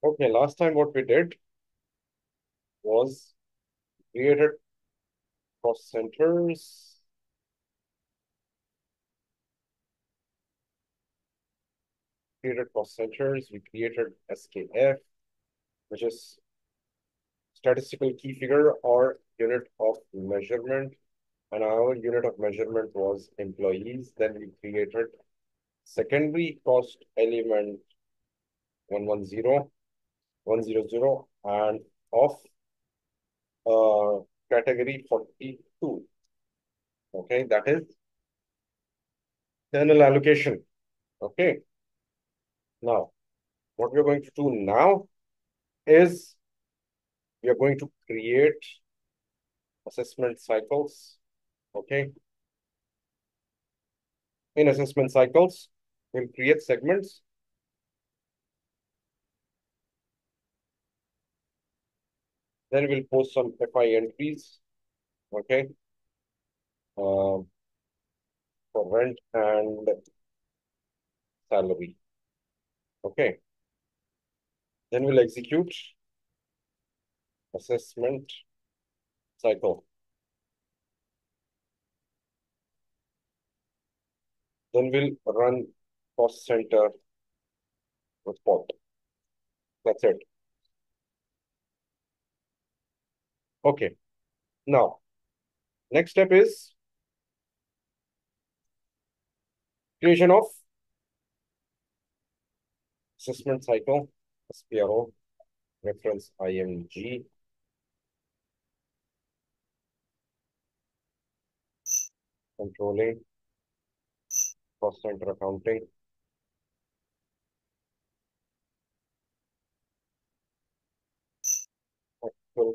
Okay, last time what we did was created cost centers. We created SKF, which is statistical key figure or unit of measurement. And our unit of measurement was employees. Then we created secondary cost element 110, 100, and of category 42. Okay, that is internal allocation. Okay, now what we're going to do now is we are going to create assessment cycles. Okay, in assessment cycles, we'll create segments. Then we'll post some FI entries. Okay, for rent and salary. Okay, then we'll execute assessment cycle. Then we'll run cost center report. That's it. Okay. Now, next step is creation of assessment cycle, SPRO, reference IMG. Controlling, cost center accounting. Actual,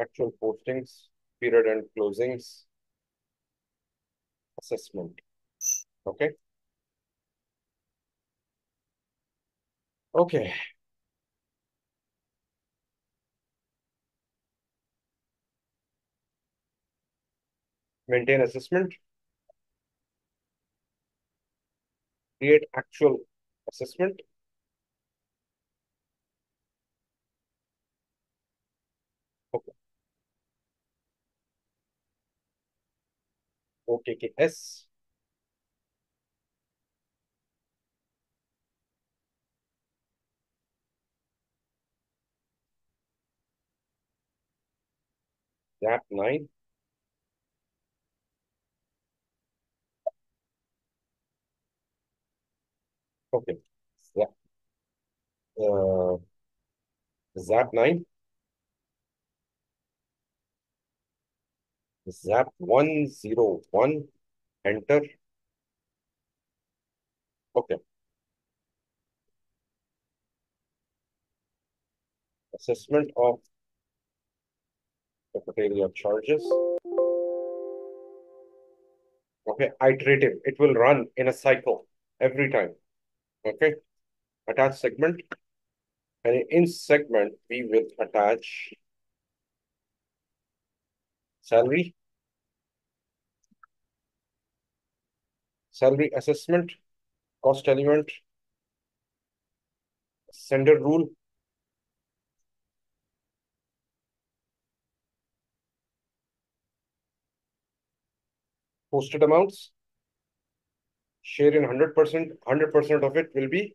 actual postings, period and closings, assessment. Okay. Okay. Maintain assessment. Create actual assessment. Okay. OKKS. ZAP 9. Okay. ZAP, uh, ZAP 9. ZAP 101. Enter. Okay. Assessment of cafeteria charges. Okay. Iterative. It will run in a cycle every time. Okay. Attach segment. And in segment, we will attach salary, salary assessment, cost element, sender rule, posted amounts, share in 100%, 100% of it will be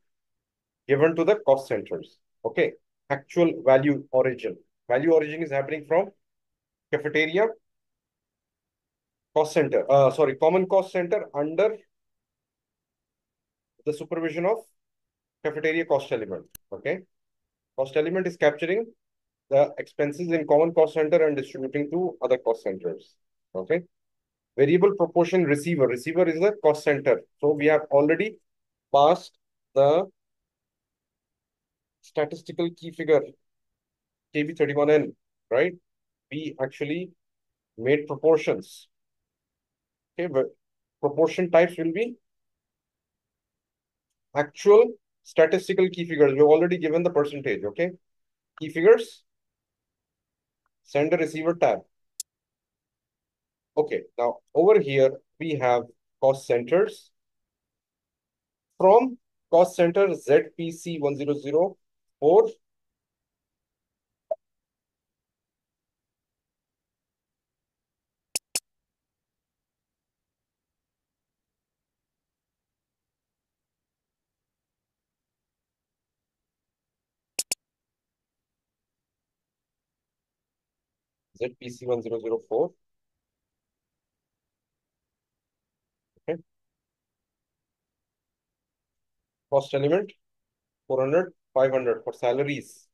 given to the cost centers. Okay. Actual value origin. Value origin is happening from cafeteria cost center, sorry, common cost center under the supervision of cafeteria cost element. Okay. Cost element is capturing the expenses in common cost center and distributing to other cost centers. Okay. Variable proportion receiver. Receiver is the cost center. So we have already passed the statistical key figure KB31N, right? We actually made proportions. Okay, but proportion types will be actual statistical key figures. We've already given the percentage. Okay, key figures, sender receiver tab. Okay, now over here we have cost centers from cost center ZPC1004. ZPC1004. Okay. Cost element 400, 500 for salaries.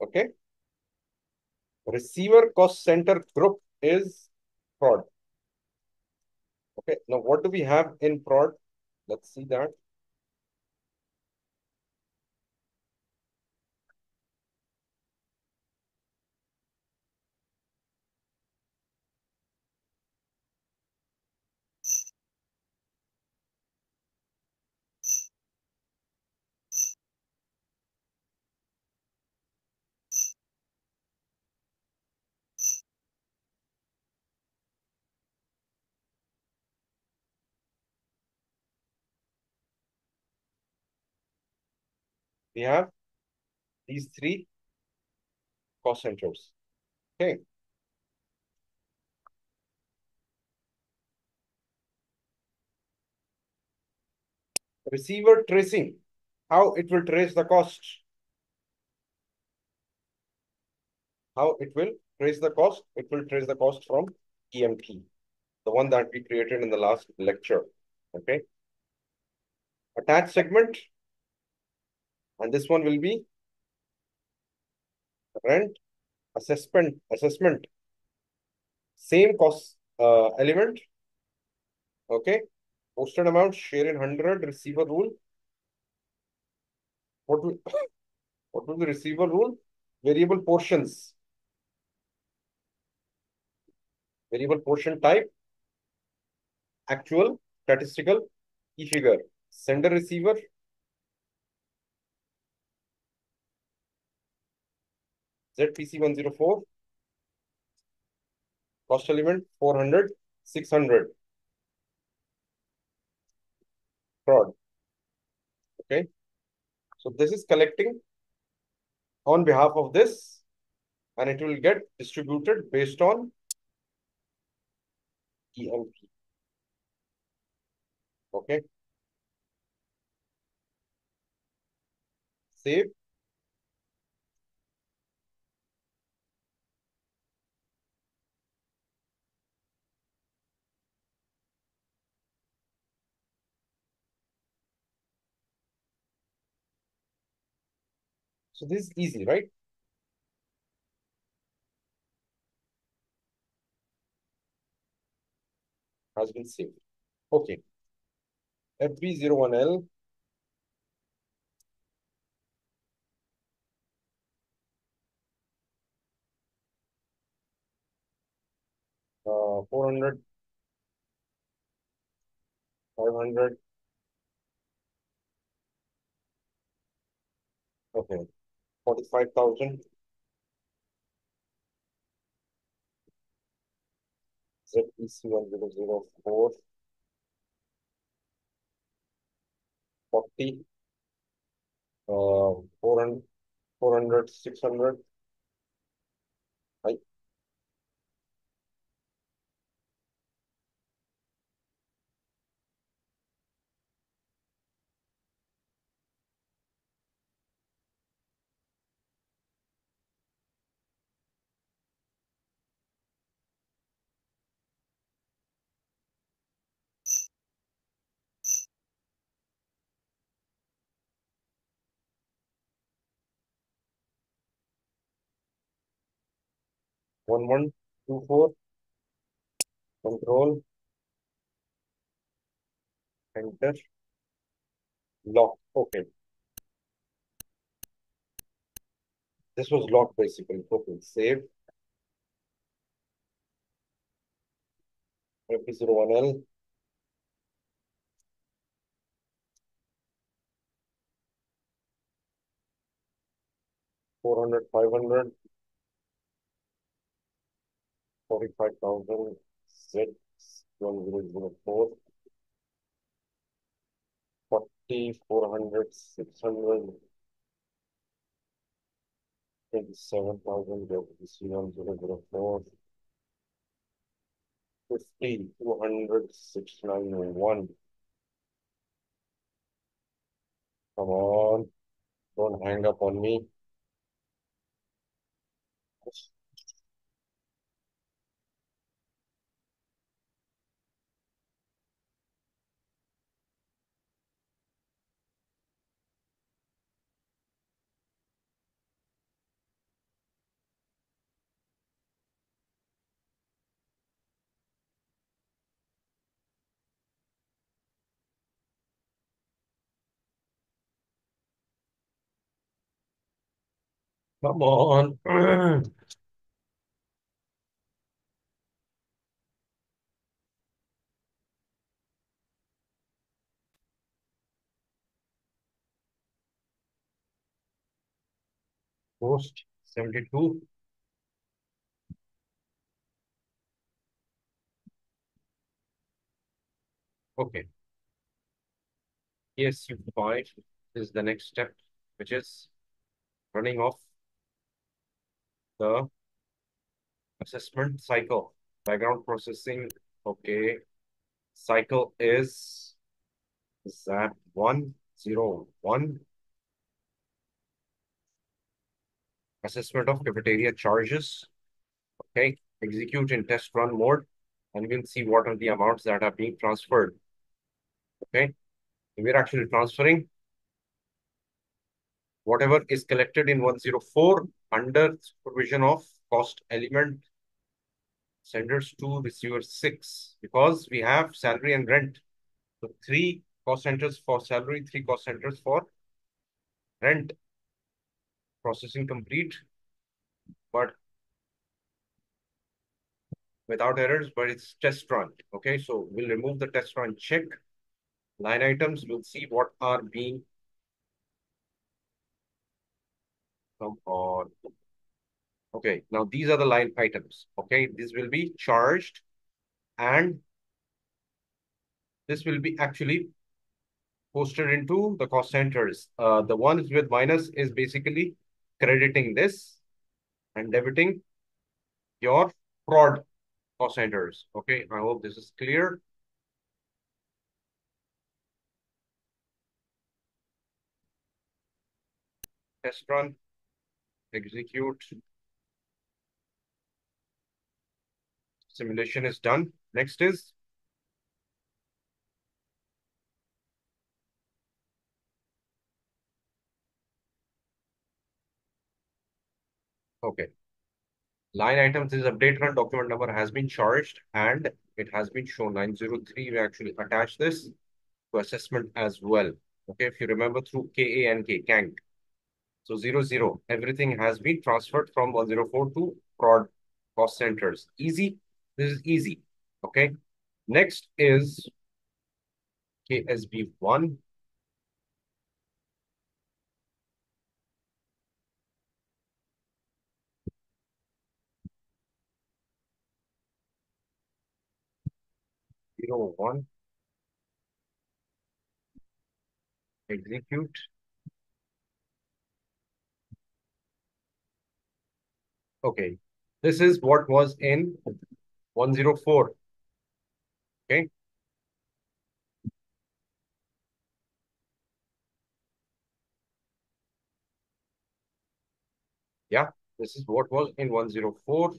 Okay. Receiver cost center group is prod. Okay. Now, what do we have in prod? Let's see that. We have these three cost centers. Okay. Receiver tracing. How it will trace the cost? How it will trace the cost? It will trace the cost from EMP, the one that we created in the last lecture. Okay. Attach segment. And this one will be rent assessment. Same cost element. Okay. Posted amount, share in 100, receiver rule. What will, what will the receiver rule? Variable portions. Variable portion type, actual, statistical, key figure. Sender receiver, ZPC104. Cost element 400, 600. Fraud. Okay. So this is collecting on behalf of this, and it will get distributed based on EMP. Okay. Save. So this is easy, right? Has been saved. Okay. FB01L. 400, 500. Okay. 45,000. ZPC1004. 40. 400, 400, 600. Right. 1124. Control. Enter. Lock. Okay. This was locked basically. Okay. Save. FB01L. 400, 500. 45,000. Z1004. 50, 400, 600, 27,000, 1,004, 50, 200, 691. Come on, don't hang up on me. Come on. Post 72. Okay. Yes, you find is the next step, which is running off the assessment cycle. Background processing. Okay. Cycle is ZAP 101. Assessment of cafeteria charges. Okay. Execute in test run mode. And you can see what are the amounts that are being transferred. Okay. We're actually transferring whatever is collected in 104 under supervision of cost element senders to receiver 6, because we have salary and rent. So three cost centers for salary, three cost centers for rent. Processing complete, but without errors, but it's test run. Okay, so we'll remove the test run check. Line items, we'll see what are being, come on. Okay, now these are the line items. Okay, this will be charged and this will be actually posted into the cost centers. The ones with minus is basically crediting this and debiting your fraud cost centers. Okay, I hope this is clear. Test run, execute. Simulation is done. Next is, okay. Line items is update run, document number has been charged and it has been shown 903. We actually attach this to assessment as well. Okay, if you remember through KANK, KANK. So 00, everything has been transferred from 104 to fraud cost centers. Easy. This is easy. Okay. Next is KSB1. Zero one. Execute. Okay. This is what was in 104. Okay. Yeah. This is what was in 104.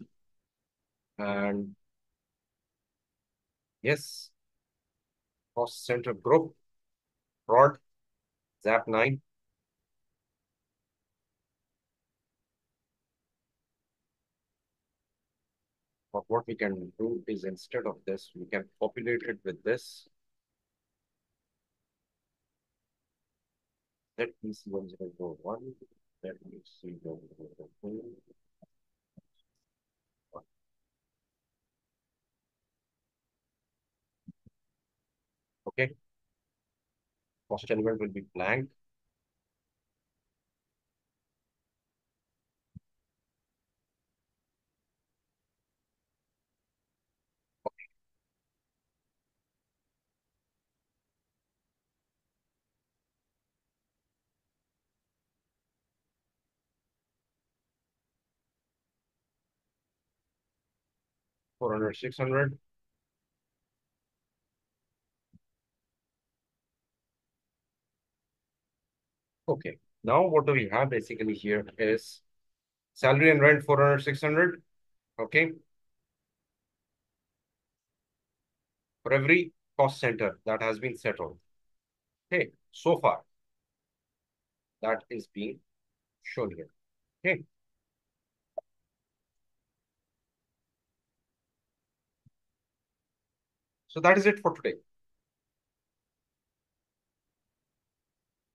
And yes, cost center group, fraud, ZAP 9. But what we can do is instead of this, we can populate it with this. Let me see 1001. Let me see 1002. Okay. Cost element will be blank. 400, 600. Okay. Now what do we have basically here is salary and rent 400, 600. Okay. For every cost center that has been settled. Okay. So far, that is being shown here. Okay. So that is it for today.